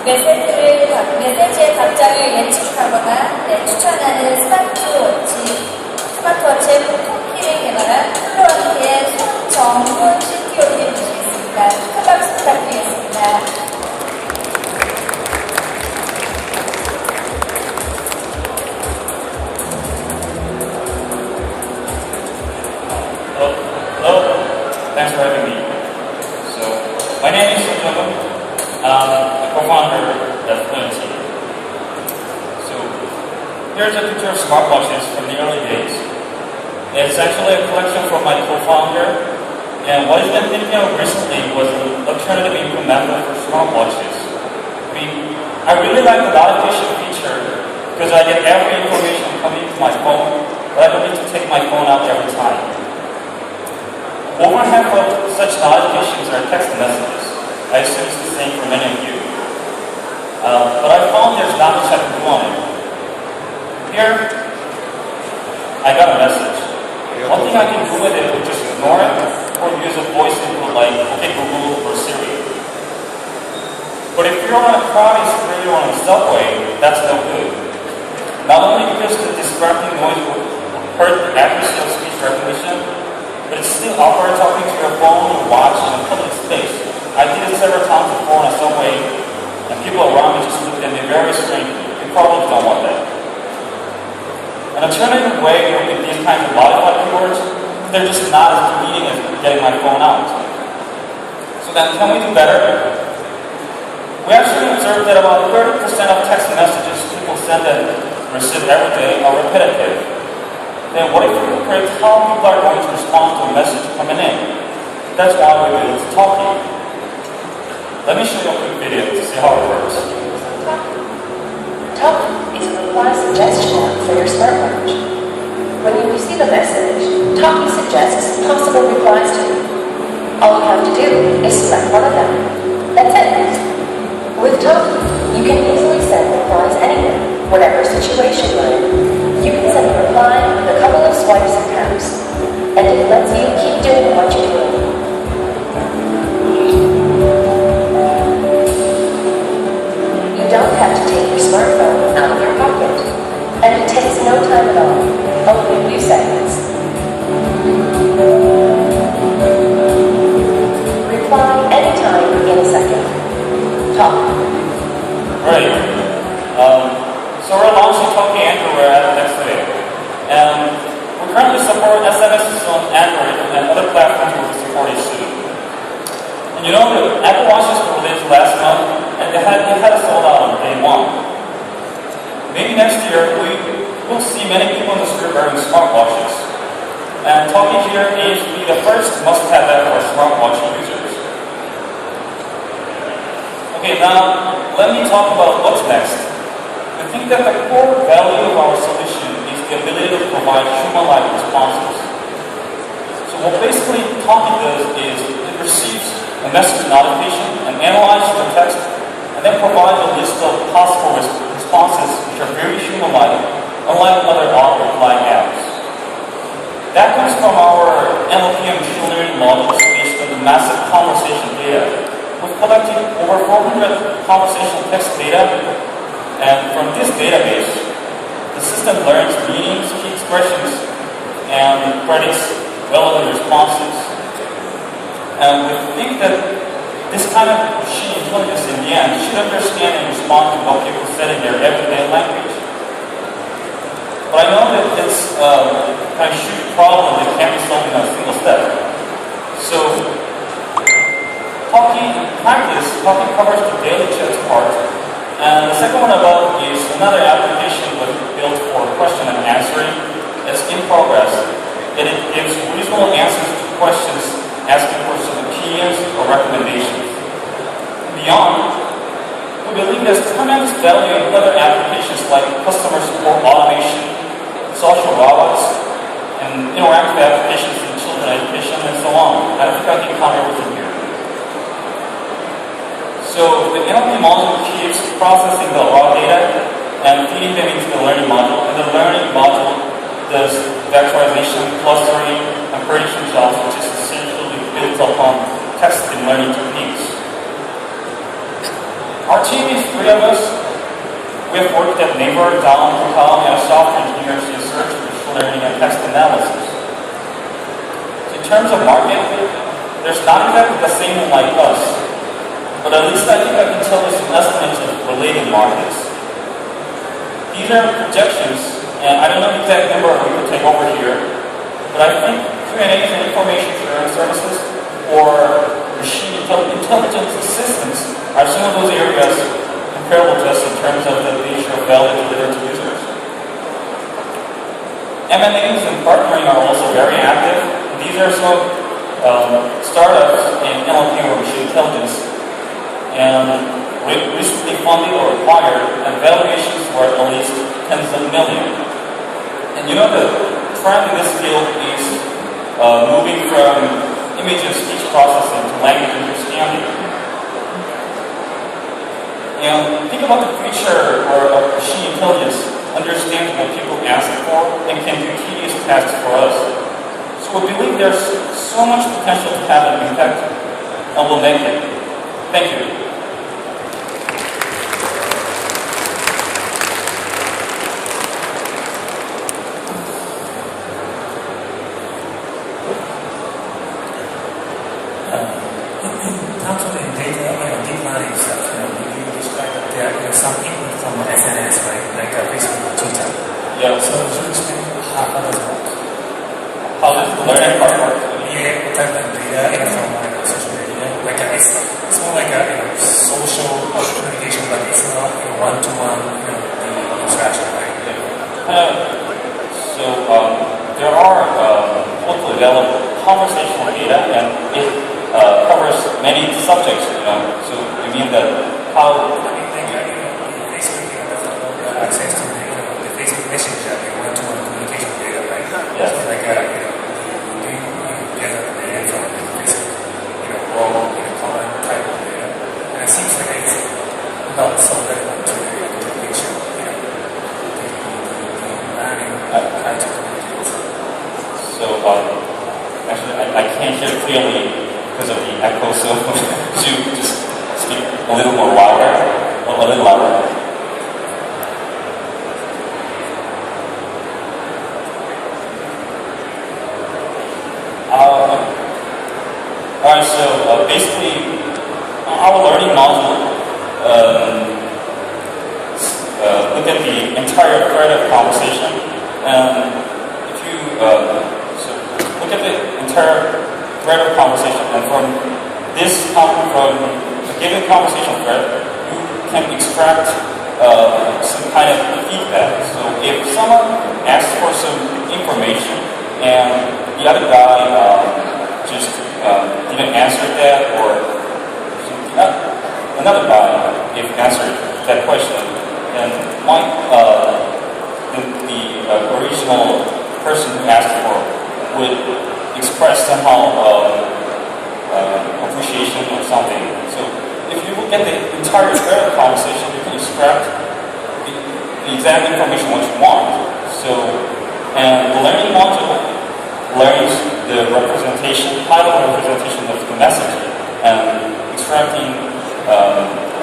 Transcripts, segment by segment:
메시지의 답장을 예측하거나 추천하는 스마트워치의 토키를 개발한 플루언티의 손정훈 CTO님 모시겠습니다. 큰 박수 부탁드리겠습니다. Hello. Thanks for having me. So, my name is Songjung. I'm the co-founder of Fluenty. So, here's a picture of smartwatches from the early days. It's actually a collection from my co-founder. And what he's been thinking of recently was an alternative income method for smartwatches. I really like the notification feature because I get every information coming to my phone, but I don't need to take my phone out every time. Over half of such notifications are text messages. I assume it's the same for many of you. But I found there's not much I can do on it. Here, I got a message. One thing I can do with it is just ignore it or use a voice input like, okay, Google or Siri. But if you're on a crowded street or on a subway, that's no good. Not only because the distracting noise will hurt the accuracy of speech recognition, but it's still awkward talking to your phone or watch in a public space. I did it several times before on a subway, and people around me just looked at me very strangely. You probably don't want that. An alternative way would be these kinds of modified keywords. They're just not as convenient as getting my phone out. So then, can we do better? We actually observed that about 30% of text messages people send and receive every day are repetitive. Then what if we create how people are going to respond to a message coming in? That's why we built TALKEY. Let me show you a quick video to see how it works. TALKEY is a reply suggestion app for your smartwatch. When you receive a message, TALKEY suggests possible replies to you. All you have to do is select one of them. That's it. With TALKEY, you can easily send replies anywhere, whatever situation you're in. You can send a reply with a couple of swipes and taps, and it lets you keep doing what you're doing. You don't have to take your smartphone out of your pocket, and it takes no time at all, only a few seconds. Reply anytime in a second. Talk. Right. So we're launching TALKEY everywhere at next week. And we currently support SMSs on Android and other platforms will be supported soon. And you know the Apple Watches were released last month and they had a sold out on day one. Maybe next year we will see many people in the street wearing smartwatches. And TALKEY here aims to be the first must-have app for smartwatch users. Okay, now let me talk about what's next. I think that the core value of our solution is the ability to provide human-like responses. So what basically TALKEY does is it receives a message notification and analyzes the text and then provides a list of possible responses which are very human-like, unlike other audio-like apps. That comes from our NLP and machine learning models based on the massive conversation data. We've collected over 400 conversational text data. And from this database, the system learns meanings, key expressions, and predicts relevant responses. And we think that this kind of machine intelligence in the end should understand and respond to what people said in their everyday language. But I know that it's a kind of huge problem that can't be solved in a single step. So, TALKEY, in practice, TALKEY covers the daily chat part. And the second one above is another application built for question and answering. It's in progress. And it gives reasonable answers to questions asking for some opinions or recommendations. Beyond, we believe there's tremendous value in other applications like customer support automation, social robots, and interactive applications in children education and so on. I think I can cover everything here. So the NLP module keeps processing the raw data and feeding them into the learning module, and the learning module does vectorization, clustering, and prediction jobs, which is essentially built upon text and learning techniques. Our team is 3 of us. We have worked at Naver, Down.com, and software engineers in search, machine learning, and text analysis. In terms of market, there's not exactly the same one like us, but at least I think I can tell you some estimates of related markets. These are projections, and I don't know the exact number we could take over here, but I think Q&As and information sharing services or machine intelligence assistance are some of those areas comparable to us in terms of the nature of value delivered to users. M&As and partnering are also very active. These are some startups in NLP or machine intelligence, and recently funded or acquired, and valuations were at least tens of millions. And you know the trend in this field is moving from image and speech processing to language understanding. And think about the future where machine intelligence understands what people ask for and can do tedious tasks for us. So we believe there's so much potential to have an impact, and we'll make it. Thank you. In terms of the data, deep learning stuff, you described that there are some input from SNS, right? Like Facebook or Twitter. Yeah. So should you explain how does it work? How does the learning part work? Yeah, type of data from social media. Like it's more like a social communication, but it's not one-to-one the interaction, right? So there are publicly available conversational data, and it covers many subjects. So you mean that how? I mean, like Facebook doesn't have access to the Facebook Messenger, one-to-one communication data, right? Yes. So like do you gather the data from Facebook, raw, common type of data, and it seems like it's not so relevant to the picture, learning how to communicate. So actually, I can't hear clearly because of the echo. So could you just speak a little more louder, a little louder? Alright, so basically, our learning module look at the entire thread of conversation, and if you so look at the entire thread of conversation, and from a given conversation thread, you can extract some kind of feedback. So if someone asks for some information and the other guy just didn't answer that, or another guy if answered that question, then the original person who asked for would express somehow appreciation or something. So if you look at the entire thread of conversation, you can extract the exact information what you want. So, and the learning module learns the representation, high-level representation of the message, and extracting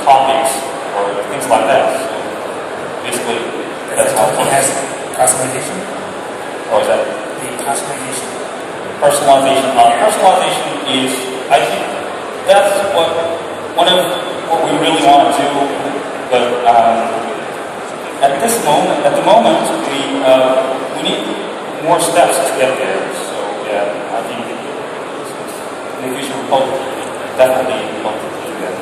topics or things like that. So basically, that's how it has works. customization. Or is that? The customization. Personalization. Personalization is, I think, that's one of what we really want to do. But at the moment, we need more steps to get there. So yeah, I think in the future we'll definitely hope to do that.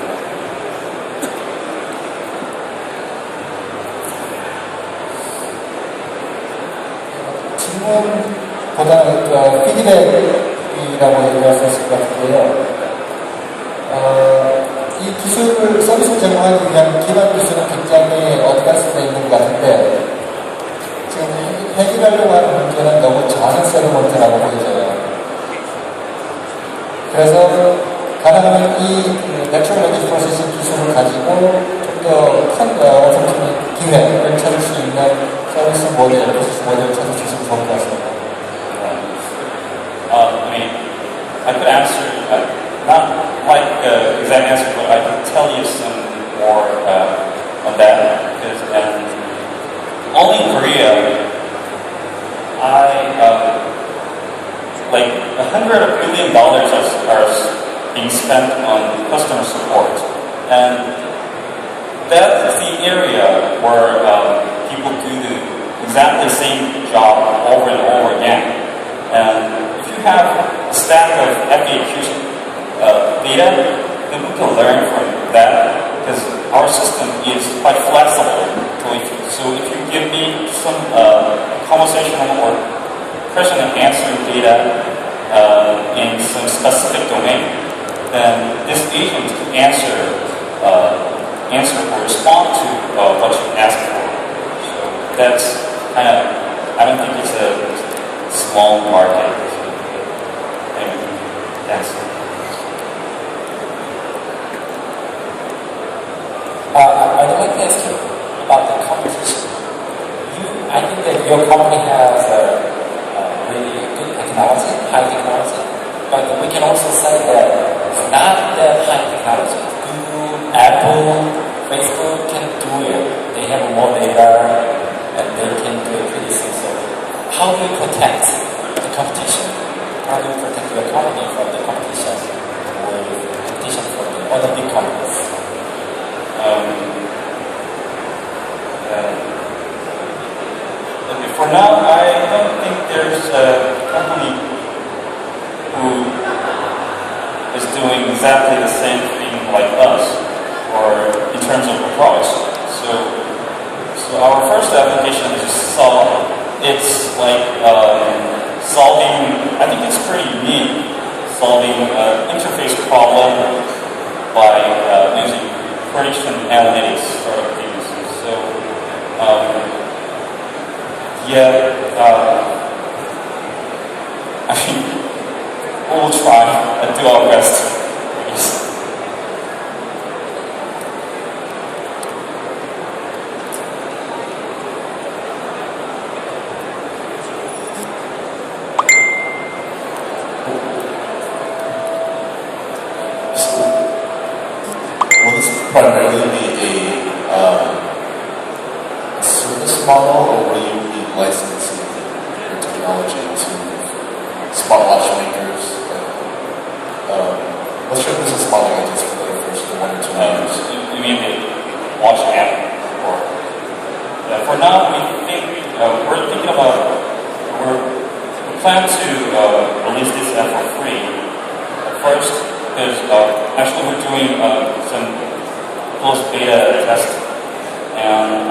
질문보다는 피드백이라고 얘기할 수 있을 것 같은데요. 이 기술을 서비스 제공하기 위한 기반 기술은 굉장히 어디가 수가 있는 것 같은데 지금 해결하려고 하는 문제는 너무 작은 세그먼트라고 보여져요. 그래서 가능하면 이 내추럴 랭귀지 프로세싱 기술을 가지고 좀 더 큰 어떤 기회를 찾을 수 있는 서비스 모델, 비즈니스 모델을 찾을 수 있으면 좋을 것 같습니다. I could answer, not like exact answer, but I could tell you some more being spent on customer support. And that's the area where people do exactly the same job over and over again. And if you have a stack of FAQs data, then we can learn from that, because our system is quite flexible. So if you give me some conversational or question and answer data in some specific domain, then this agent can answer or respond to what you ask for. So that's kind of, I don't think it's a small market. Anyway, thanks. I'd like to ask you about the competition. I think that your company has really good technology, high technology, but we can also say that it's not that high technology. Google, Apple, Facebook can do it. They have more data and they can do it pretty soon. So how do you protect the competition? How do you protect your company from the competition or competition from the other big companies? Okay, for now, I don't think there's a company who is doing exactly the same thing like us, or in terms of approach. So our first application is SEOUL. It's like solving, I think it's pretty unique, solving interface problem by using prediction analytics sort of things. So, I mean, we'll try and do our best, I guess. Will this primarily be a service model, or will you be licensing your technology to smartwatch makers? What's your business model like just for the first 1 or 2 years? You mean the watch app? Or for now, we're thinking about, we plan to release this app for free at first, because actually we're doing some closed beta test, and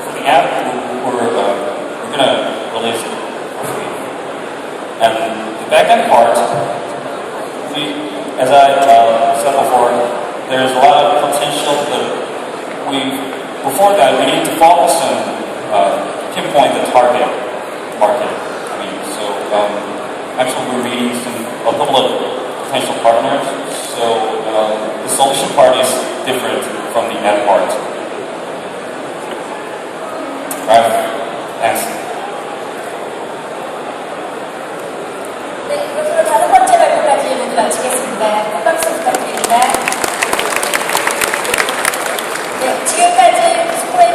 for the app we're gonna release it for free. And the backend part, as I said before, there's a lot of potential, but before that we need to focus on pinpoint the target.